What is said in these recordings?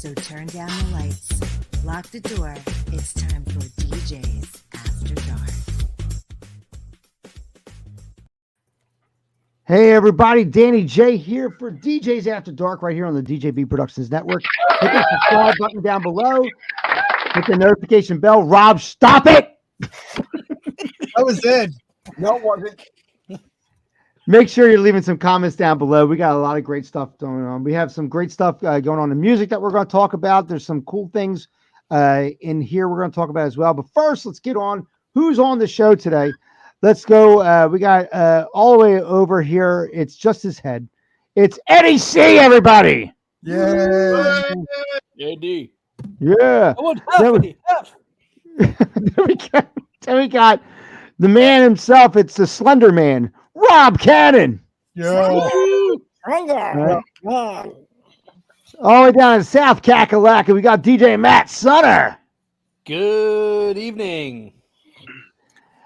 So turn down the lights, lock the door. It's time for DJs After Dark. Hey everybody, Danny J here for DJs After Dark right here on the DJB Productions Network. Hit the subscribe button down below. Hit the notification bell. Rob, stop it! That was Ed. No, it wasn't. Make sure you're leaving some comments down below. We got a lot of great stuff going on. We have some great stuff going on in music that we're going to talk about. There's some cool things in here we're going to talk about as well. But first, let's get on who's on the show today. Let's go. We got all the way over here. It's just his head. It's Eddie C, everybody. Yeah. Eddie. Yeah. I want Then half. then we got the man himself. It's the Slender Man, Rob Cannon. Yeah. Right. All the way down in South Kakalaka, we got DJ Matt Sutter. Good evening.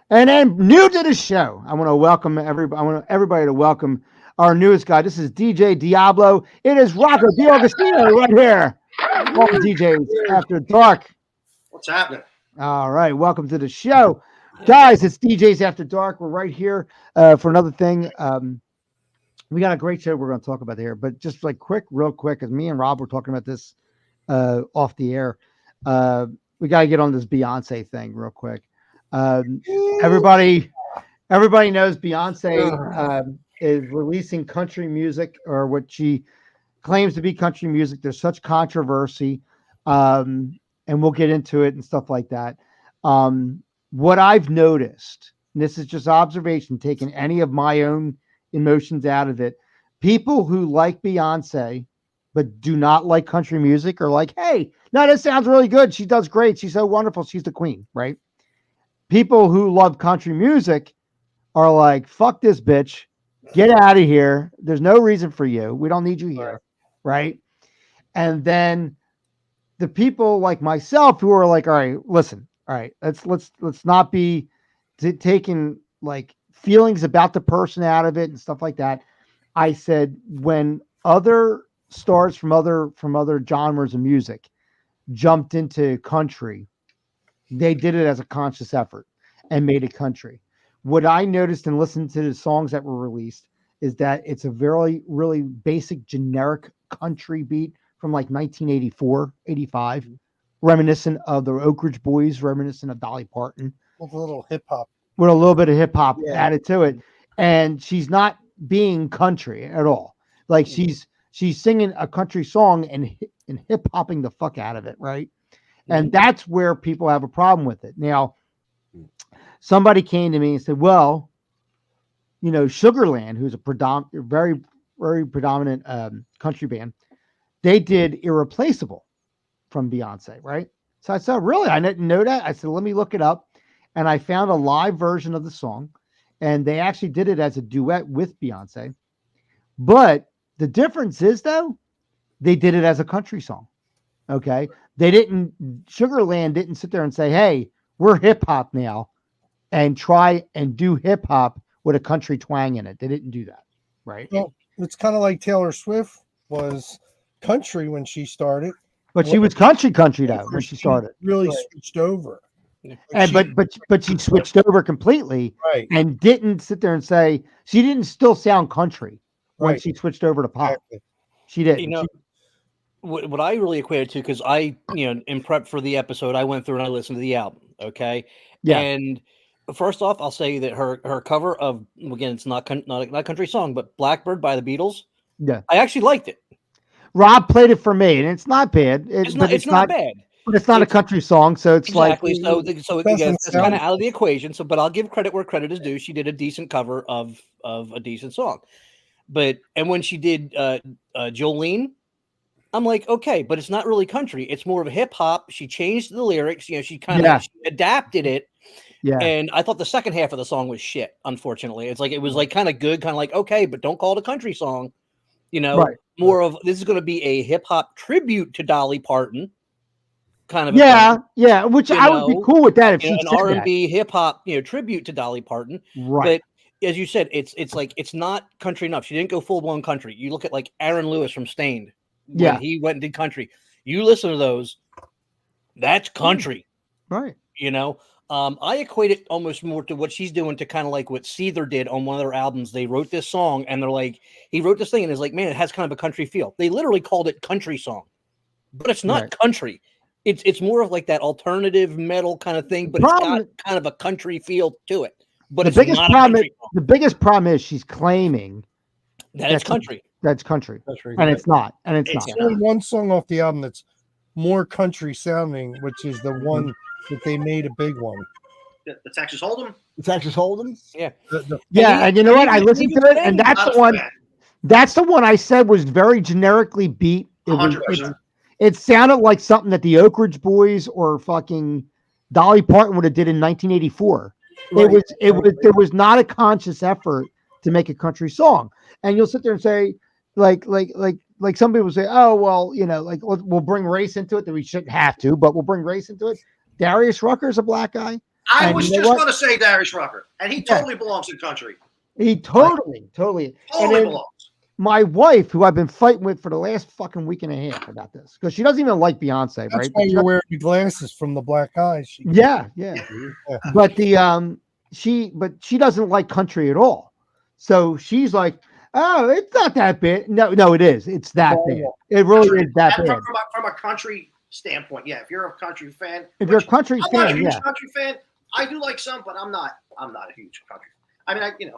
And then new to the show, I want to welcome everybody. I want everybody to welcome our newest guy. This is DJ Diablo. It is Rocco D'Agostino right here on DJs After Dark. What's happening? All right, welcome to the show, guys. It's DJs After Dark. We're right here for another thing. We got a great show we're going to talk about here, but just like real quick, because me and Rob were talking about this off the air. We got to get on this Beyonce thing real quick. Everybody knows Beyonce is releasing country music, or what she claims to be country music. There's such controversy, and we'll get into it and stuff like that. What I've noticed, and this is just observation, taking any of my own emotions out of it, people who like Beyonce but do not like country music are like, hey, no, this sounds really good. She does great. She's so wonderful. She's the queen, right? People who love country music are like, fuck this bitch. Get out of here. There's no reason for you. We don't need you here. Right. And then the people like myself who are like, all right, listen, all right, let's not be taking like feelings about the person out of it and stuff like that. I said, when other stars from other genres of music jumped into country, they did it as a conscious effort and made it country. What I noticed and listened to the songs that were released is that it's a very, really basic, generic country beat from like 1984, 85, reminiscent of the Oak Ridge Boys, reminiscent of Dolly Parton. With a little hip hop. With a little bit of hip hop added to it. Mm-hmm. And she's not being country at all. Like she's singing a country song and hip hopping the fuck out of it, right? And that's where people have a problem with it. Now, somebody came to me and said, well, you know, Sugarland, who's a very, very predominant country band, they did Irreplaceable from Beyonce, right? So I said, really? I didn't know that. I said, let me look it up. And I found a live version of the song, and they actually did it as a duet with Beyonce. But the difference is, though, they did it as a country song. Okay. Sugarland didn't sit there and say, hey, we're hip hop now and try and do hip hop with a country twang in it. They didn't do that. Right. Well, it's kind of like Taylor Swift was country when she started. But she was country though when she started. Really switched over. And but she switched over completely, right, and didn't sit there and say she didn't still sound country when right. she switched over to pop. Exactly. She did. You know, what I really equated to, because I, in prep for the episode, I went through and I listened to the album. Okay. Yeah. And first off, I'll say that her cover of, again, it's not a country song, but Blackbird by the Beatles. Yeah. I actually liked it. Rob played it for me, and it's not bad. It's not bad. But it's not a country song, so it's exactly. like So again, that's kind of out of the equation. So, but I'll give credit where credit is due. She did a decent cover of a decent song. And when she did Jolene, I'm like, okay, but it's not really country. It's more of a hip hop. She changed the lyrics. She kind of adapted it. Yeah. And I thought the second half of the song was shit. Unfortunately, it was like kind of good, kind of like okay, but don't call it a country song. Right. More of this is going to be a hip hop tribute to Dolly Parton. Kind of which I would be cool with that if she an R&B hip hop tribute to Dolly Parton, right? But as you said, it's like it's not country enough. She didn't go full blown country. You look at like Aaron Lewis from Stained, he went and did country. You listen to those, that's country. Right. You know, I equate it almost more to what she's doing to kind of like what Seether did on one of their albums. They wrote this song and they're like, he wrote this thing and it's like, man, it has kind of a country feel. They literally called it country song, but it's not country. It's more of like that alternative metal kind of thing, but it's got kind of a country feel to it. But the biggest problem is she's claiming that it's country. That's country. And it's not. And it's not. There's only one song off the album that's more country sounding, which is the one that they made a big one. The Texas Hold'em. The Texas Hold'em. Yeah. And you know what? I listened to it, and that's the one. That's the one I said was very generically beat. It sounded like something that the Oak Ridge Boys or fucking Dolly Parton would have did in 1984. Right. There was not a conscious effort to make a country song. And you'll sit there and say, like some people say, oh well, you know, like we'll bring race into it that we shouldn't have to, but we'll bring race into it. Darius Rucker is a black guy. I was just going to say Darius Rucker, and he totally belongs in country. He totally belongs. My wife, who I've been fighting with for the last fucking week and a half about this, because she doesn't even like Beyonce, That's right? why you're wearing your glasses from the black eyes. Yeah. But she doesn't like country at all. So she's like, oh, it's not that bad. No, it is. It's that bad. It really is that bad. From a country standpoint, yeah. If you're a country fan, I'm not a huge country fan. I do like some, but I'm not a huge country. I mean,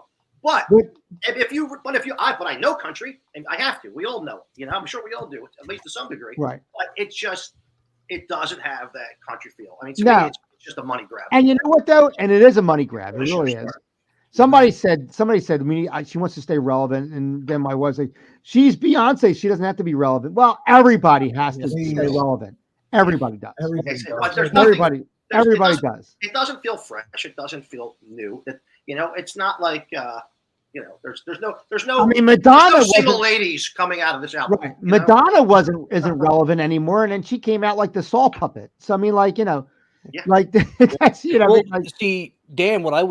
But I know country, and I have to. We all know. I'm sure we all do, at least to some degree. Right. But it doesn't have that country feel. I mean, to me, it's just a money grab. And you know what though? And it is a money grab. It really is. Somebody said she wants to stay relevant, and then my wife's like, she's Beyonce. She doesn't have to be relevant. Well, everybody has to stay relevant. Everybody does. Everybody does. It doesn't feel fresh. It doesn't feel new. It's not like there's no. I mean, Madonna single ladies coming out of this album. Right. Madonna isn't relevant anymore, and then she came out like the Saw puppet. So I mean, like that's see, Dan, what I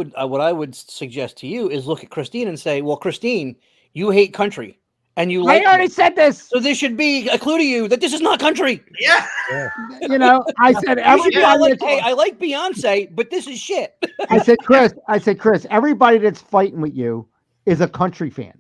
would suggest to you is look at Christine and say, well, Christine, you hate country. And you like I already said this. So this should be a clue to you that this is not country. Yeah. I said everybody. I like Beyonce, but this is shit. I said, Chris, everybody that's fighting with you is a country fan.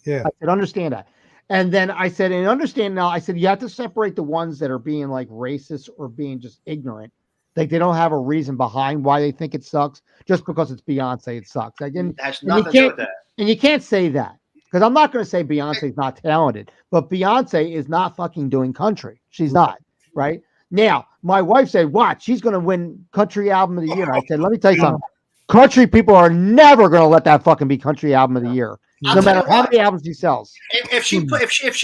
Yeah. I said, understand that. And then I said, and understand now, I said, you have to separate the ones that are being like racist or being just ignorant. Like they don't have a reason behind why they think it sucks. Just because it's Beyonce, it sucks. That's nothing to do with that. And you can't say that. Because I'm not going to say Beyonce's not talented, but Beyonce is not fucking doing country. She's not, right? Now, my wife said, watch, she's going to win country album of the year. I said, let me tell you something. Country people are never going to let that fucking be country album of the year. No matter how many albums she sells. If she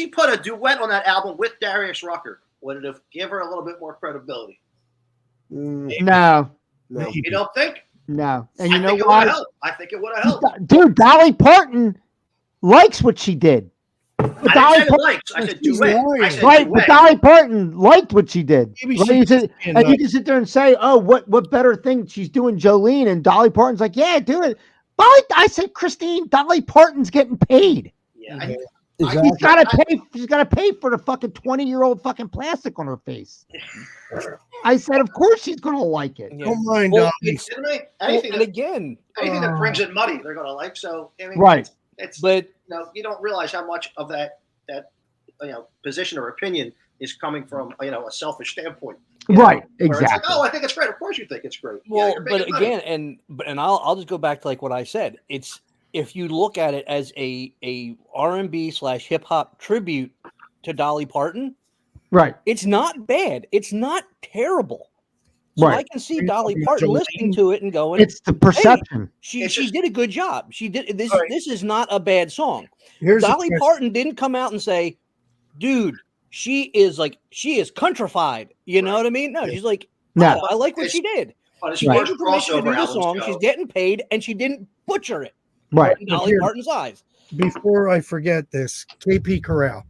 put a duet on that album with Darius Rucker, would it have given her a little bit more credibility? No. You don't think? No. And you know why? I think it would have helped. Dude, Dolly Parton likes what she did. But I said duet. Right, but Dolly Parton liked what she did. Right? And you can sit there and say, oh, what better thing she's doing, Jolene, and Dolly Parton's like, yeah, do it. But I said, Christine, Dolly Parton's getting paid. Yeah. Exactly. She's gotta pay for the fucking 20-year-old fucking plastic on her face. I said, of course she's gonna like it. Yeah. Don't mind Dolly. Anything that brings in money, they're gonna like. So I mean, right. But you don't realize how much of that position or opinion is coming from a selfish standpoint. Right. Exactly. Like, oh, I think it's great. Of course you think it's great. Well, but again, and I'll just go back to like what I said. It's if you look at it as a R&B / hip hop tribute to Dolly Parton, right? It's not bad. It's not terrible. So I can see Dolly Parton listening to it and going, "It's the perception." Hey, she did a good job. She did this. Right. This is not a bad song. Dolly Parton didn't come out and say, "Dude, she is countrified." You know what I mean? No, she's like, "No, I like what she did." But she gave permission to do the song. She's getting paid, and she didn't butcher it. Right. Dolly Parton's eyes. Before I forget this, KP Corral.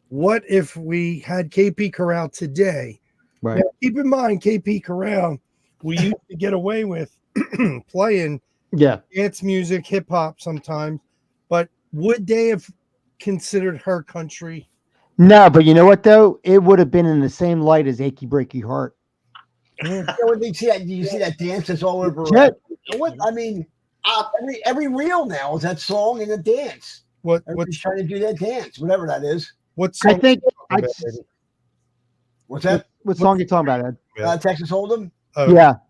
What if we had KP Corral today? Right. Now, keep in mind, KP Corral, we used to get away with playing dance music, hip hop sometimes, but would they have considered her country? No, but you know what though? It would have been in the same light as "Achy Breaky Heart." You know, when they see that, you see that dance that's all over. Yeah. What I mean, every reel now is that song and the dance. Everybody's trying to do that dance, whatever that is. I think. What's that? What song you talking about, Ed? Texas Hold'em.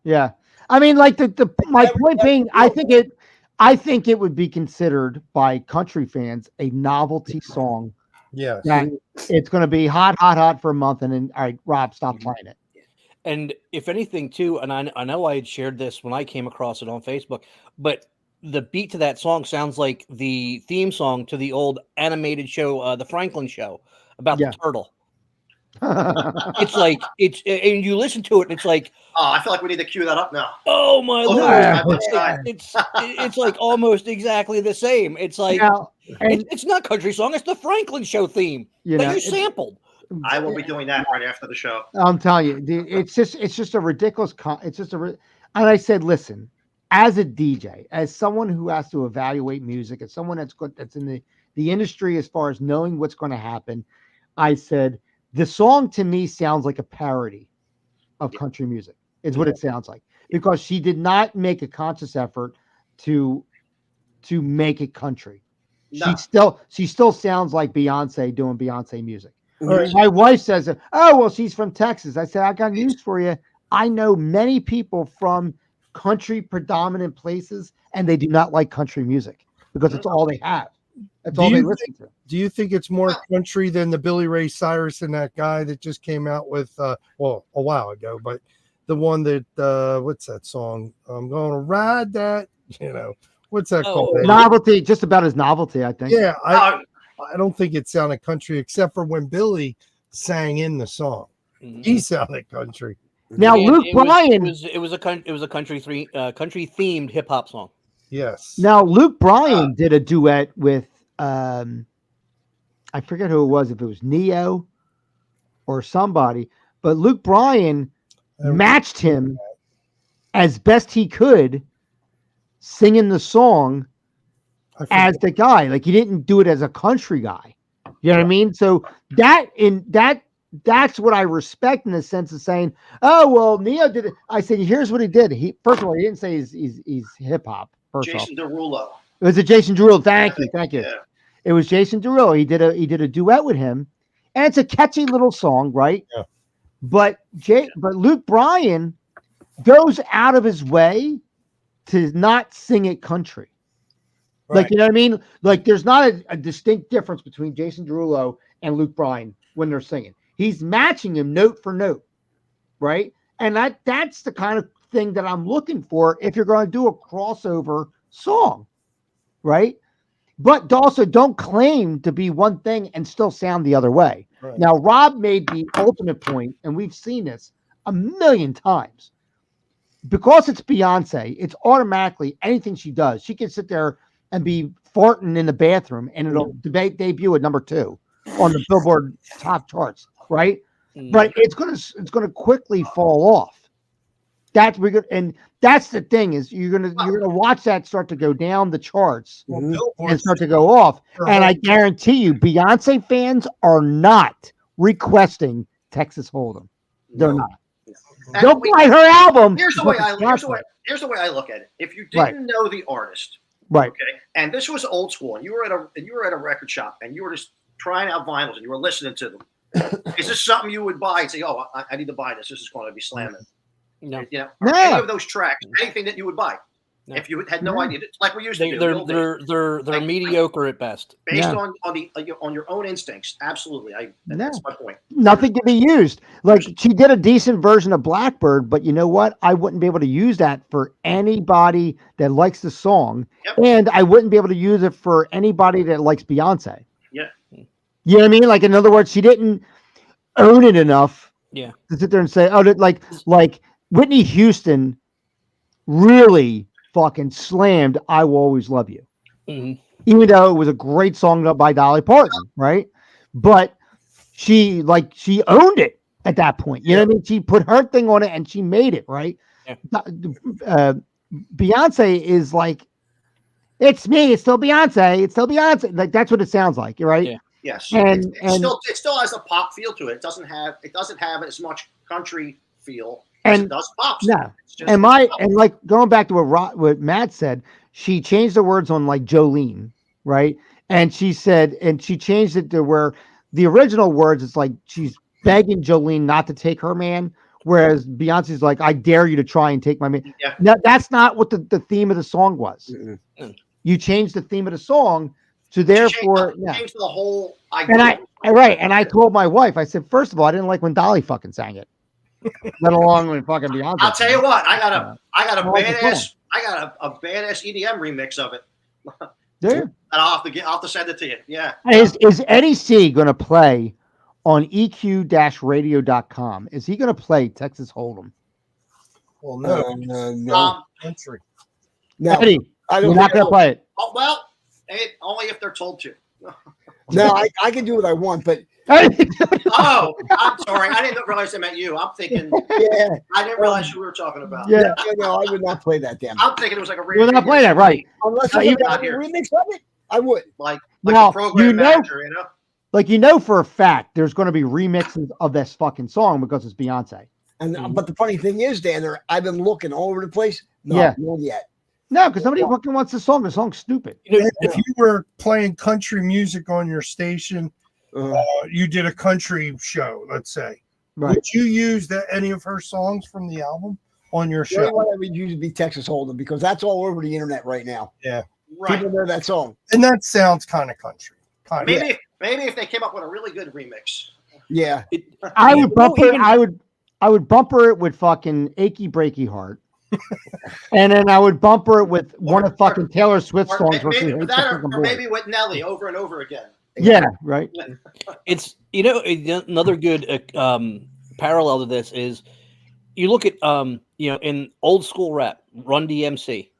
Yeah. I mean, like my point being, I think it would be considered by country fans a novelty song. Yeah, that it's going to be hot for a month, and then all right, Rob, stop playing it. And if anything, too, and I know I had shared this when I came across it on Facebook, but the beat to that song sounds like the theme song to the old animated show, The Franklin Show, about the turtle. It's like and you listen to it, and it's like, oh, I feel like we need to cue that up now. Oh my Lord! It's like almost exactly the same. It's like it's not country song; it's the Franklin Show theme that you sampled. I will be doing that right after the show. I'm telling you, it's just a ridiculous. And I said, listen, as a DJ, as someone who has to evaluate music, as someone that's in the industry as far as knowing what's going to happen, I said the song to me sounds like a parody of country music. Is what it sounds like, because she did not make a conscious effort to make it country. No. She still sounds like Beyonce doing Beyonce music. Right. My wife says, "Oh, well, she's from Texas." I said, "I got news for you. I know many people from country predominant places, and they do not like country music because it's all they have. That's all they listen to." Do you think it's more country than the Billy Ray Cyrus and that guy that just came out with, a while ago, but the one that, what's that song? I'm going to ride that, what's that called? Novelty, just about as Novelty, I think. Yeah, I don't think it sounded country except for when Billy sang in the song. Mm-hmm. He sounded country. Now Luke Bryan, it was a country themed hip hop song. Yes. Now Luke Bryan did a duet with I forget who it was, if it was Neo or somebody, but Luke Bryan matched him as best he could singing the song as the guy. Like, he didn't do it as a country guy. You know what I mean? So that's what I respect, in the sense of saying, oh, well, Neo did it. I said, here's what he did. First of all, he didn't say he's hip hop. Jason Derulo. It was a Jason Derulo. Thank you. Yeah. It was Jason Derulo. He did a duet with him, and it's a catchy little song, right? Yeah. But Luke Bryan goes out of his way to not sing it country. Right. Like, you know what I mean? Like, there's not a distinct difference between Jason Derulo and Luke Bryan when they're singing. He's matching him note for note, right? And that's the kind of thing that I'm looking for if you're going to do a crossover song, right? But also don't claim to be one thing and still sound the other way. Right. Now, Rob made the ultimate point, and we've seen this a million times. Because it's Beyonce, it's automatically anything she does. She can sit there and be farting in the bathroom, and it'll debut at number 2 on the Billboard top charts, right? But it's gonna quickly fall off. That's the thing, is you're gonna watch that start to go down the charts and start to go off. And I guarantee you, Beyonce fans are not requesting Texas Hold'em. They're not. Don't buy her album. Here's the way I look at it. If you didn't know the artist, right? Okay, and this was old school, and you were at a record shop, and you were just trying out vinyls, and you were listening to them. Is this something you would buy and say, "Oh, I need to buy this. This is going to be slamming"? No. Any of those tracks, anything that you would buy, if you had no idea, like we used to do. They're mediocre at best. Based on your own instincts, absolutely. That's my point. Nothing can be used. Like, she did a decent version of Blackbird, but you know what? I wouldn't be able to use that for anybody that likes the song, and I wouldn't be able to use it for anybody that likes Beyonce. Yeah. You know what I mean? Like, in other words, she didn't own it enough. Yeah. To sit there and say, "Oh, like Whitney Houston really fucking slammed I Will Always Love You." Mm-hmm. Even though it was a great song by Dolly Parton, right? But she owned it at that point. You know what I mean? She put her thing on it and she made it, right? Yeah. Beyonce is like, "It's me, it's still Beyonce, it's still Beyonce." Like, that's what it sounds like, right? Yeah. Yes, And- it still has a pop feel to it. It doesn't have as much country feel as it And does pop. no, It's just- and it's pop. like going back to what Matt said, she changed the words on like Jolene, right? And she said, and she changed it to where the original words, it's like she's begging Jolene not to take her man, whereas Beyonce's like, I dare you to try and take my man. Yeah. Now, that's not what the theme of the song was. Mm-mm. You changed the theme of the song, so She therefore, changed the whole And I told my wife, I said, first of all, I didn't like when Dolly fucking sang it, let alone when fucking Beyonce. I'll tell you what, I got a I like the badass, I got a badass EDM remix of it. Yeah. And I'll have to send it to you. Yeah. Is Eddie C going to play on EQ-radio.com? Is he going to play Texas Hold'em? Well, no, No. country. No, Eddie, I you're don't not going to play it. Oh, well, only if they're told to. No, I can do what I want, but Oh, I'm sorry. I didn't realize they meant you. I'm thinking. yeah, I didn't realize who we were talking about. Yeah. no, I would not play that damn. I'm thinking it was like a You're not playing that, right? Unless No, you even- got a remix of it, I would. Like Now, a program you know- manager, you know? Like, for a fact, there's going to be remixes of this fucking song because it's Beyonce. And Mm-hmm. but the funny thing is, Dan, I've been looking all over the place. Yeah. Not yet. No, because nobody fucking wants the song. The song's stupid. If you were playing country music on your station, Uh, you did a country show, let's say. Right. Would you use any of her songs from the album on your the only show? one I would use would be Texas Hold'em because that's all over the internet right now. Right. People know that song. And that sounds kind of country. Kind of. Maybe if they came up with a really good remix. Yeah. I You would know, bumper. even- I would bumper it with fucking "Achy Breaky Heart," and then I would bumper it with one of fucking Taylor Swift Or songs. Where she maybe, hates that, the or fucking boy. maybe with Nelly over and over again. Yeah, right. It's another good parallel to this is you look at in old school rap, Run DMC.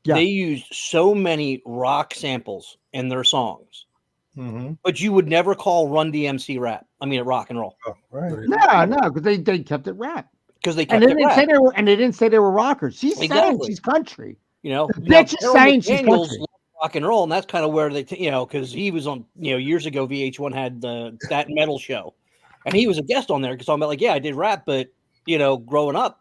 Yeah. They used so many rock samples in their songs, Mhm. but you would never call Run DMC rap. I mean, rock and roll Oh, right. No, because they kept it rap, because they and kept they it didn't rap. say they were, and they didn't say they were rockers. She's saying Exactly. she's country. The bitch is Harold saying she's McDaniels country. loved rock and roll, and that's kind of where they, because he was on, years ago, VH1 had that metal show, and he was a guest on there because I'm like, yeah, I did rap, but growing up,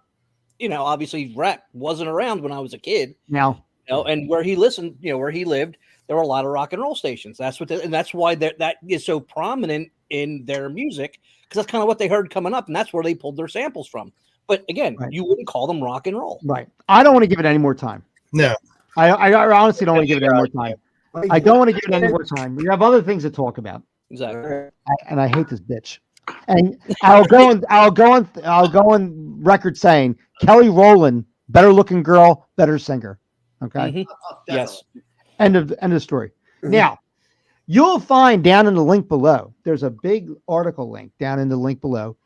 obviously rap wasn't around when I was a kid, Now, and where he listened, where he lived, there were a lot of rock and roll stations. That's and that's why that is so prominent in their music because that's kind of what they heard coming up, and that's where they pulled their samples from. But again, Right. you wouldn't call them rock and roll. right. I don't want to give it any more time. No. I honestly don't want to give it any more time. I don't want to give it any more time. We have other things to talk about, Exactly. and I hate this bitch. And I'll go on record saying Kelly Rowland, better looking girl, better singer. Okay. Mhm. Oh, Yes. definitely. End of story. Mhm. Now, you'll find down in the link below, there's a big article link down in the link below.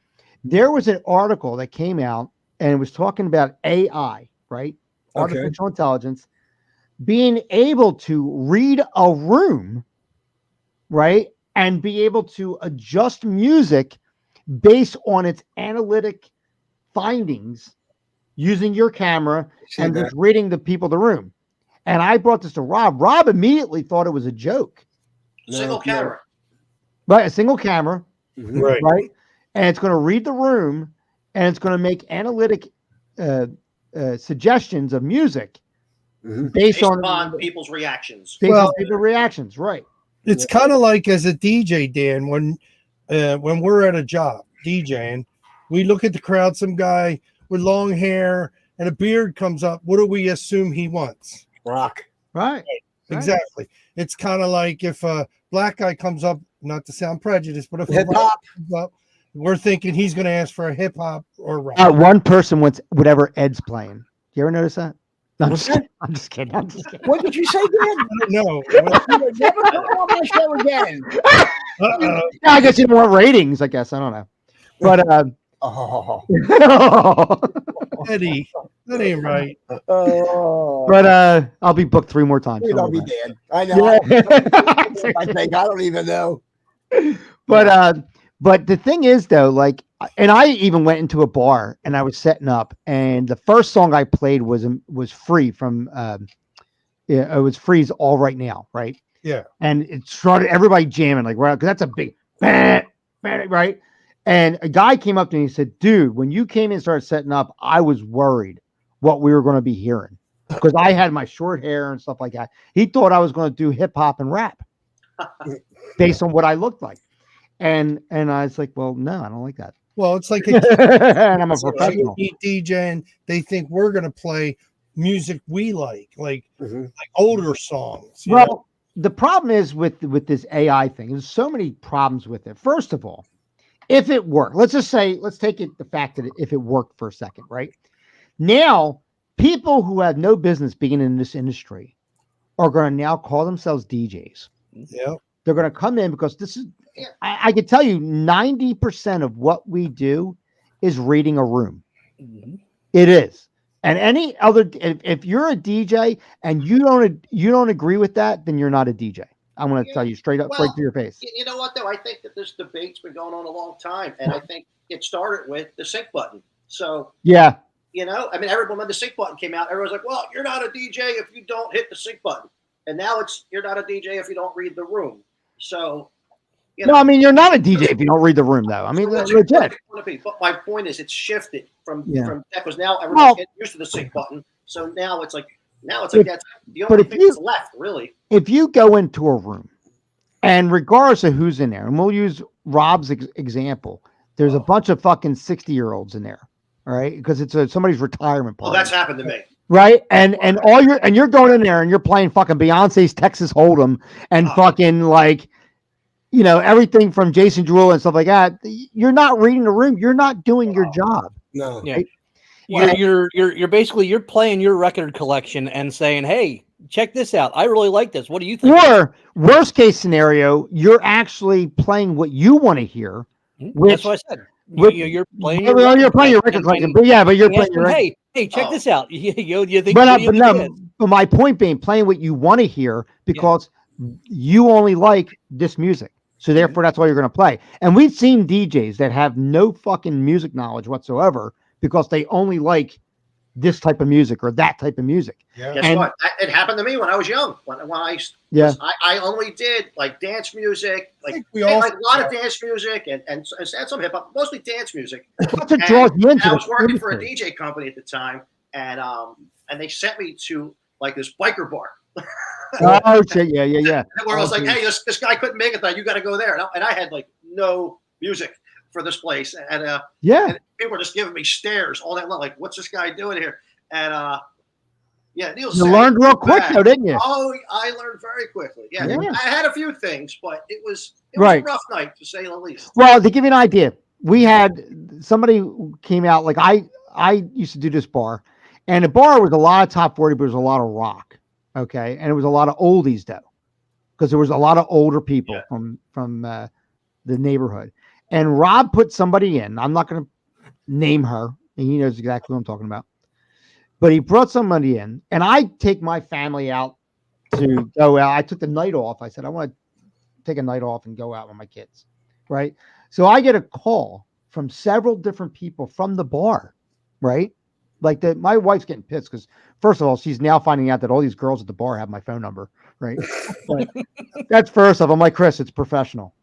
There was an article that came out and it was talking about AI, right? Okay. Artificial intelligence being able to read a room, right? And be able to adjust music based on its analytic findings using your camera and just reading the people in the room. And I brought this to Rob. Rob immediately thought it was a joke. Single camera. Right, a single camera, Right. right? And it's going to read the room and it's going to make analytic suggestions of music Mhm. based Based on upon people's reactions. Well- people's reactions, right? It's kind of like as a DJ, Dan, when we're at a job DJing, we look at the crowd, some guy with long hair and a beard comes up. What do we assume he wants? Rock. Right. Right. Exactly. It's kind of like if a black guy comes up, not to sound prejudiced, but if a Hip black hop. guy comes up, we're thinking he's going to ask for a hip hop or rock. One person wants whatever Ed's playing. You ever notice that? No, I'm just kidding. I'm just kidding. I'm just kidding. What did you say, Dan? No. Never come on my show again. Uh-oh. Yeah, I guess you don't want ratings. I guess I don't know, but Oh. Eddie, that ain't right. Oh. but I'll be booked 3 more times. You Don't know worry me, about Dan. I know. it. I think I don't even know. But the thing is though, like, and I even went into a bar and I was setting up, and the first song I played was Free from it was Free's All Right Now, right? Yeah. And it started everybody jamming like right because that's a big right. And a guy came up to me and he said, "Dude, when you came in and started setting up, I was worried what we were going to be hearing because I had my short hair and stuff like that. He thought I was going to do hip hop and rap based on what I looked like." And I was like, "Well, no, I don't like that." Well, it's like And I'm a professional. DJ, and they think we're going to play music we like older songs. Well, the problem is with this AI thing. There's so many problems with it. First of all, if it worked, let's take it the fact that if it worked for a second, right? Now, people who have no business being in this industry are going to now call themselves DJs. Yeah. They're going to come in because this is, I can tell you 90% of what we do is reading a room. Mhm. It is. And any other, if you're a DJ and you don't agree with that, then you're not a DJ. I'm going to tell you straight up, straight to your face. You know what, though? I think that this debate's been going on a long time, and I think it started with the sync button. So, yeah. I mean, everyone, when the sync button came out, everyone's like, well, you're not a DJ if you don't hit the sync button. And now you're not a DJ if you don't read the room. So, No, I mean, you're not a DJ if you don't read the room, though. I mean, legit. But my point is, it's shifted from because now everyone's getting used to the sync button. So now it's like that's the only thing that's left, really. If you go into a room, and regardless of who's in there, and we'll use Rob's example, there's a bunch of fucking 60-year-olds in there, all right? Because it's somebody's retirement party. Well, that's happened to me. Right, and you're going in there and you're playing fucking Beyonce's Texas Hold'em and fucking like, everything from Jason Derulo and stuff like that. You're not reading the room. You're not doing your job. No. Yeah. Right? You're basically you're playing your record collection and saying, "Hey, check this out. I really like this. What do you think?" Or worst case scenario, you're actually playing what you want to hear. That's what I said. You're playing. You're playing your record collection, but you're playing your. Hey, check this out. You think? But my point being, playing what you want to hear because you only like this music, so therefore that's all you're going to play. And we've seen DJs that have no fucking music knowledge whatsoever because they only like this type of music or that type of music. Yeah. Guess what? It happened to me when I was young. When I only did like dance music, like a lot of dance music and some hip hop, mostly dance music. That's what draws you into. I was working for a DJ company at the time, and they sent me to like this biker bar. Oh shit! Yeah. Where I was like, "Hey, this guy couldn't make it tonight. You got to go there." And I had like no music for this place, and people were just giving me stares all night long. Like, what's this guy doing here? And Neil. You learned real quick, though, didn't you? Oh, I learned very quickly. Yeah. I had a few things, but it was a rough night to say the least. Well, to give you an idea, we had somebody who came out. Like I used to do this bar, and the bar was a lot of top 40, but it was a lot of rock. Okay, and it was a lot of oldies though, because there was a lot of older people from the neighborhood. And Rob put somebody in. I'm not going to name her, and he knows exactly what I'm talking about. But he brought somebody in, and I take my family out to go out. I took the night off. I said, I want to take a night off and go out with my kids, right? So I get a call from several different people from the bar, right? Like my wife's getting pissed because, first of all, she's now finding out that all these girls at the bar have my phone number, right? But that's first off. I'm like, Chris, it's professional.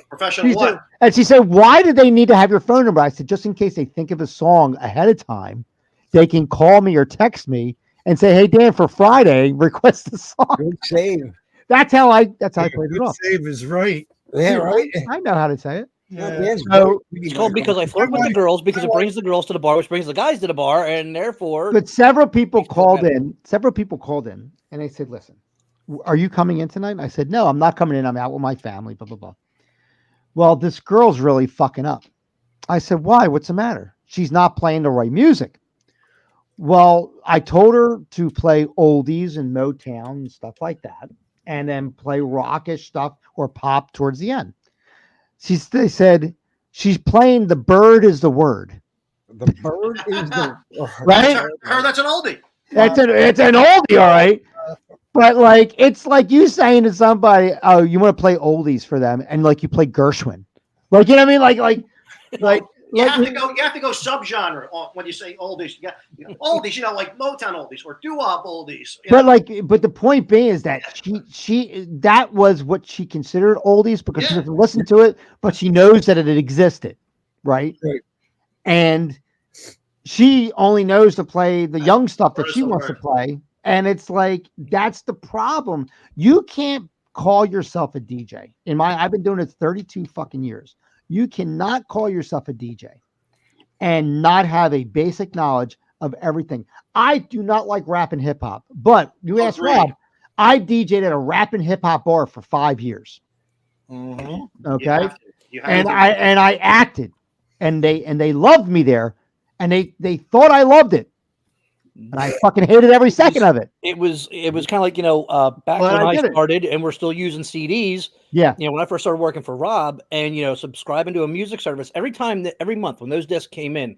Professional what? And she said, why do they need to have your phone number? I said, just in case they think of a song ahead of time, they can call me or text me and say, hey, Dan, for Friday, request a song. Good save. That's how I played it off. Save is right. Yeah, right. I know how to say it. Yeah. So it's called Because I Flirt with the Girls, because it brings the girls to the bar, which brings the guys to the bar, and therefore. But several people called in, and they said, listen, are you coming in tonight? And I said, no, I'm not coming in. I'm out with my family, blah, blah, blah. Well, this girl's really fucking up. I said, why? What's the matter? She's not playing the right music. Well, I told her to play oldies and Motown and stuff like that, and then play rockish stuff or pop towards the end. They said she's playing The Bird Is the Word. The Bird Is the right. Her, that's an oldie. It's an oldie, all right. But like it's like you saying to somebody, "Oh, you want to play oldies for them," and like you play Gershwin, like you know what I mean? Like You have to go subgenre when you say oldies. Oldies, like Motown oldies or doo-wop oldies. But the point being is that she that was what she considered oldies because she doesn't listen to it, but she knows that it existed, right? And she only knows to play the young stuff that she wants to play, and it's like that's the problem. You can't call yourself a DJ. I've been doing it 32 fucking years. You cannot call yourself a DJ and not have a basic knowledge of everything. I do not like rap and hip hop, but you ask Rob, I DJ'd at a rap and hip hop bar for 5 years. Mm-hmm. Okay. And I acted and they loved me there and they thought I loved it. And I fucking hated every second of it. It was kind of like, back when I started and we're still using CDs. Yeah. When I first started working for Rob and, subscribing to a music service, every month when those discs came in,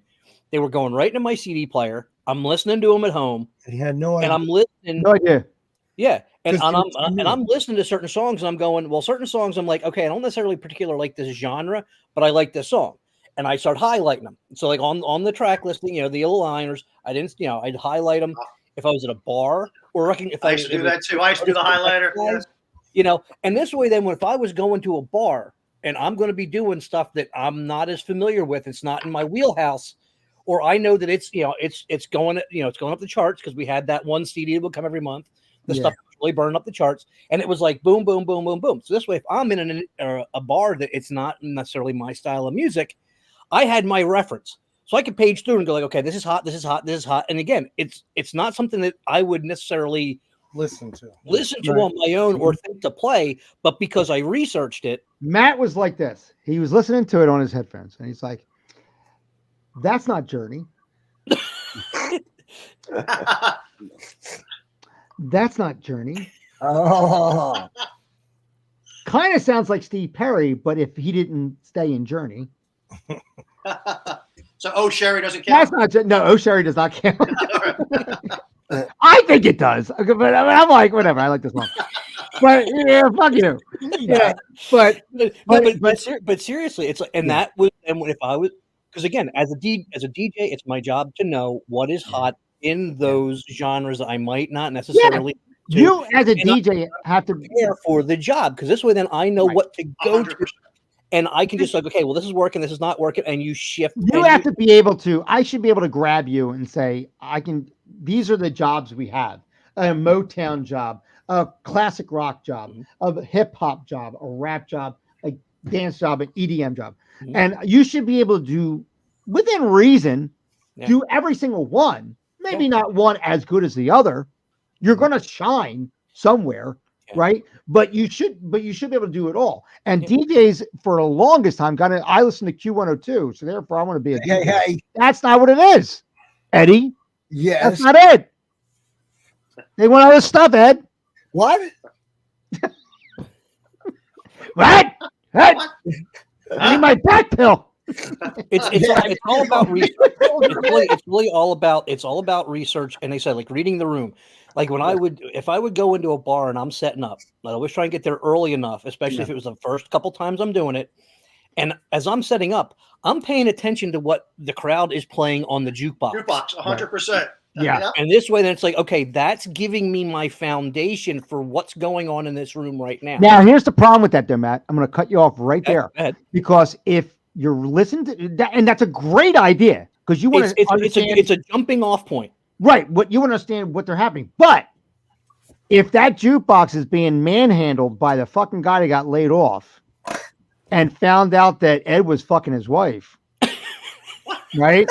they were going right into my CD player. I'm listening to them at home. And he had no idea. And I'm listening. No idea. Yeah. And I'm listening to certain songs and I'm going, well, certain songs I'm like, okay, I don't necessarily particularly like this genre, but I like this song. And I start highlighting them. So like on the track listing, the yellow liners, I didn't, I'd highlight them if I was at a bar or if I used to do that too. I used to do the highlighter. And this way, then if I was going to a bar and I'm going to be doing stuff that I'm not as familiar with, it's not in my wheelhouse, or I know that it's going, it's going up the charts because we had that one CD that would come every month. The stuff was really burning up the charts, and it was like boom, boom, boom, boom, boom. So this way, if I'm in a bar that it's not necessarily my style of music, I had my reference. So I could page through and go like, okay, this is hot, this is hot, this is hot. And again, it's not something that I would necessarily listen to on my own or think to play, but because I researched it. Matt was like this. He was listening to it on his headphones and he's like, that's not Journey. That's not Journey. Oh. Kind of sounds like Steve Perry, but if he didn't stay in Journey. So Oh Sherry doesn't count. That's not no. Oh Sherry does not count. I think it does, but I'm like whatever. I like this one, but fuck you. Yeah, but seriously, it's like, and that was, and if I was, because again, as a DJ, it's my job to know what is hot in those genres that I might not necessarily. Yeah. You as a DJ have to prepare for the job because this way, then I know what to go 100%. To. And I can just like, okay, well, this is working, this is not working, and you shift. You have to be able to. I should be able to grab you and say, these are the jobs we have: a Motown job, a classic rock job, a hip hop job, a rap job, a dance job, an EDM job, and you should be able to do, within reason, do every single one. Maybe not one as good as the other. You're going to shine somewhere. Right, but you should be able to do it all. And DJs for the longest time I listen to Q102, so therefore I want to be a DJ. Hey. That's not what it is, Eddie. Yes, that's not it. They want other stuff, Ed. What? What? I need my back pill. It's all about research. It's all about research. And they said like reading the room. Like if I would go into a bar and I'm setting up, I always try and get there early enough, especially if it was the first couple times I'm doing it. And as I'm setting up, I'm paying attention to what the crowd is playing on the jukebox. 100%. Yeah. And this way, then it's like, okay, that's giving me my foundation for what's going on in this room right now. Now, here's the problem with that, though, Matt. I'm going to cut you off right there. Go ahead. Because if you're listening to that, and that's a great idea, because you want to understand. It's a jumping off point. Right, what you understand what they're happening. But if that jukebox is being manhandled by the fucking guy that got laid off and found out that Ed was fucking his wife, right?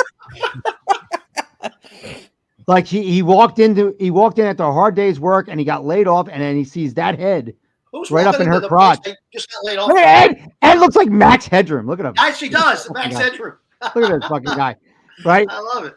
Like he walked in after a hard day's work and he got laid off, and then he sees that head right up in her crotch. Just got laid off. Look at Ed. Ed looks like Max Headroom. Look at him. Actually does. Max Headroom. Look at this fucking guy. Right? I love it.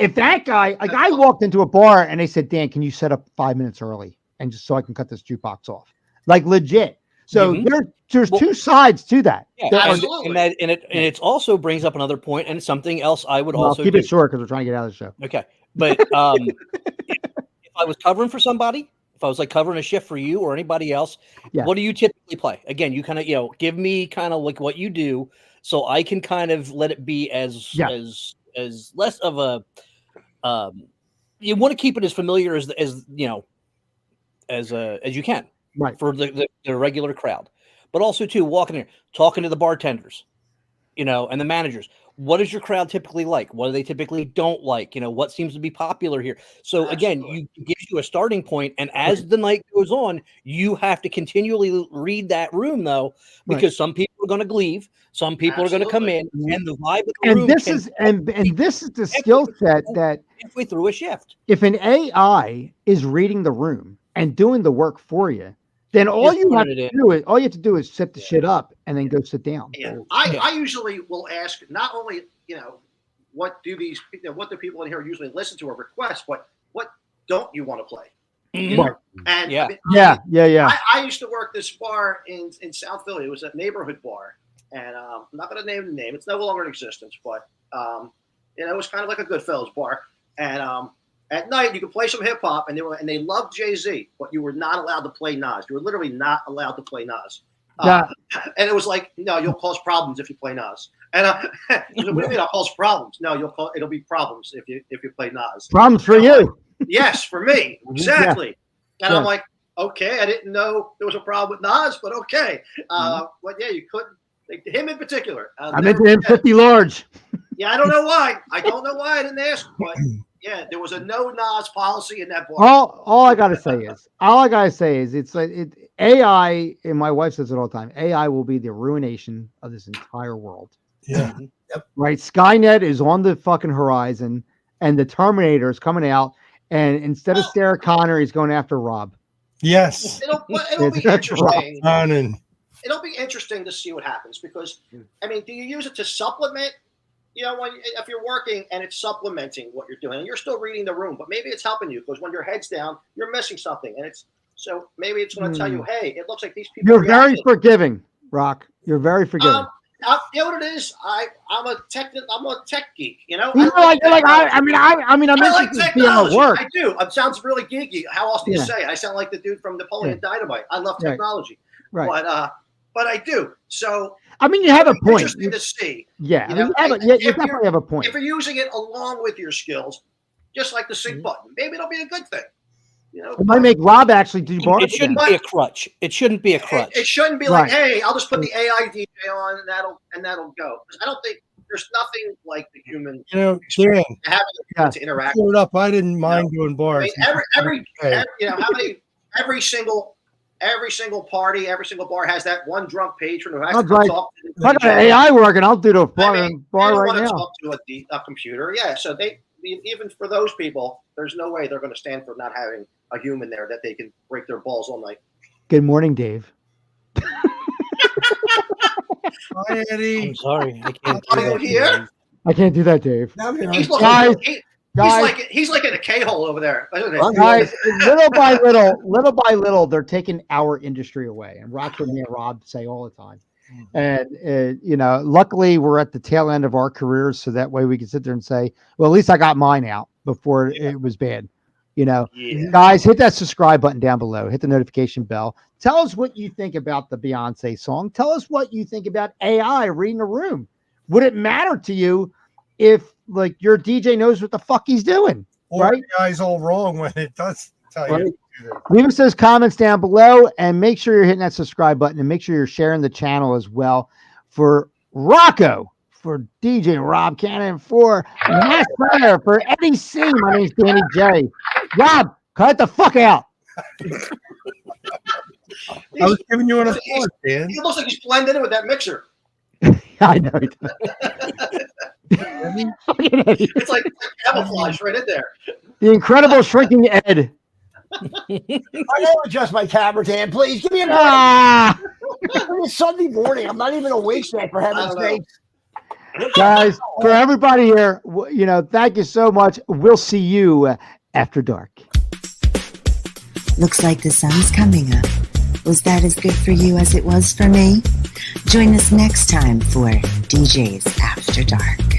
If that guy, like I walked into a bar and they said, Dan, can you set up 5 minutes early and just so I can cut this jukebox off? Like legit. So there's two sides to that. Yeah, absolutely. And it also brings up another point and something else I would also keep it short because we're trying to get out of the show. Okay. But if I was covering for somebody, if I was like covering a shift for you or anybody else, what do you typically play? Again, you kind of, give me kind of like what you do, so I can kind of let it be as less of a. You want to keep it as familiar as you can, right, for the regular crowd, but also too walking here, talking to the bartenders, and the managers. What is your crowd typically like? What do they typically don't like? What seems to be popular here? So again, it gives you a starting point, and as the night goes on, you have to continually read that room, though, because some people are going to leave, some people are going to come in, and the vibe of the room. This is the skill set that halfway through a shift. If an AI is reading the room and doing the work for you, then all you have to do is set the shit up and then go sit down. Yeah, I usually will ask not only what do people in here usually listen to or request, but what don't you want to play? Right. And I used to work this bar in South Philly. It was a neighborhood bar, and I'm not going to name the name. It's no longer in existence, but it was kind of like a Goodfellas bar, and at night, you could play some hip hop, and they loved Jay-Z, but you were not allowed to play Nas. You were literally not allowed to play Nas. And it was like, no, you'll cause problems if you play Nas. And what do you mean I'll cause problems? No, it'll be problems if you play Nas. Problems for you. Yes, for me, exactly. And I'm like, okay, I didn't know there was a problem with Nas, but okay. But yeah, you couldn't. Him in particular. I'm into him 50 large. Yeah, I don't know why. I didn't ask, but. Yeah, there was a no Nas policy in that bar. All I gotta say is it's like AI, and my wife says it all the time. AI will be the ruination of this entire world. Yeah. Yep. Right. Skynet is on the fucking horizon, and the Terminator is coming out. And instead of Sarah Connor, he's going after Rob. Yes. It'll be interesting. It'll be interesting to see what happens because, do you use it to supplement? If you're working and it's supplementing what you're doing, and you're still reading the room, but maybe it's helping you because when your head's down, you're missing something, and maybe it's going to tell you, hey, it looks like these people. You're very forgiving, Rock. You're very forgiving. You know what it is? I'm a tech geek. I'm interested to see how it works. I do. It sounds really geeky. How else do you say it? I sound like the dude from Napoleon Dynamite. I love technology, but I do. So. You have a point. Interesting to see. Yeah, you definitely have a point. If you're using it along with your skills, just like the sync button, maybe it'll be a good thing. It might make Rob actually do bar. It shouldn't be a crutch. It shouldn't be a crutch. It shouldn't be like, hey, I'll just put the AI DJ on and that'll go. I don't think there's nothing like the human. Dan, having to interact. Pull it up. I didn't mind doing bars. Every single party, every single bar has that one drunk patron who has to talk to. If I got an AI working, I'll do the bar right now. Talk to a computer, So even for those people, there's no way they're going to stand for not having a human there that they can break their balls all night. Good morning, Dave. Hi, Eddie. I'm sorry, I can't. Are you here? I can't do that, Dave. He's like in a K-hole over there. Guys, little by little, they're taking our industry away. And Rock and me and Rob say all the time. And, luckily we're at the tail end of our careers. So that way we can sit there and say, well, at least I got mine out before it was bad. Guys, hit that subscribe button down below. Hit the notification bell. Tell us what you think about the Beyonce song. Tell us what you think about AI reading the room. Would it matter to you if your DJ knows what the fuck he's doing? Or the guy's all wrong when it does tell you. Leave us those comments down below and make sure you're hitting that subscribe button and make sure you're sharing the channel as well. For Rocco, for DJ Rob Cannon, for Matt Fire, for Eddie C. My name's Danny J. Rob, cut the fuck out. I was giving you an applause, Dan. He looks like he's blended in with that mixer. I know. It's like camouflage right in there. The incredible shrinking Ed. I gotta adjust my camera, Dan. Please give me a break. It's Sunday morning. I'm not even awake yet, for heaven's sake. Guys, for everybody here, thank you so much. We'll see you after dark. Looks like the sun's coming up. Was that as good for you as it was for me? Join us next time for DJs After Dark.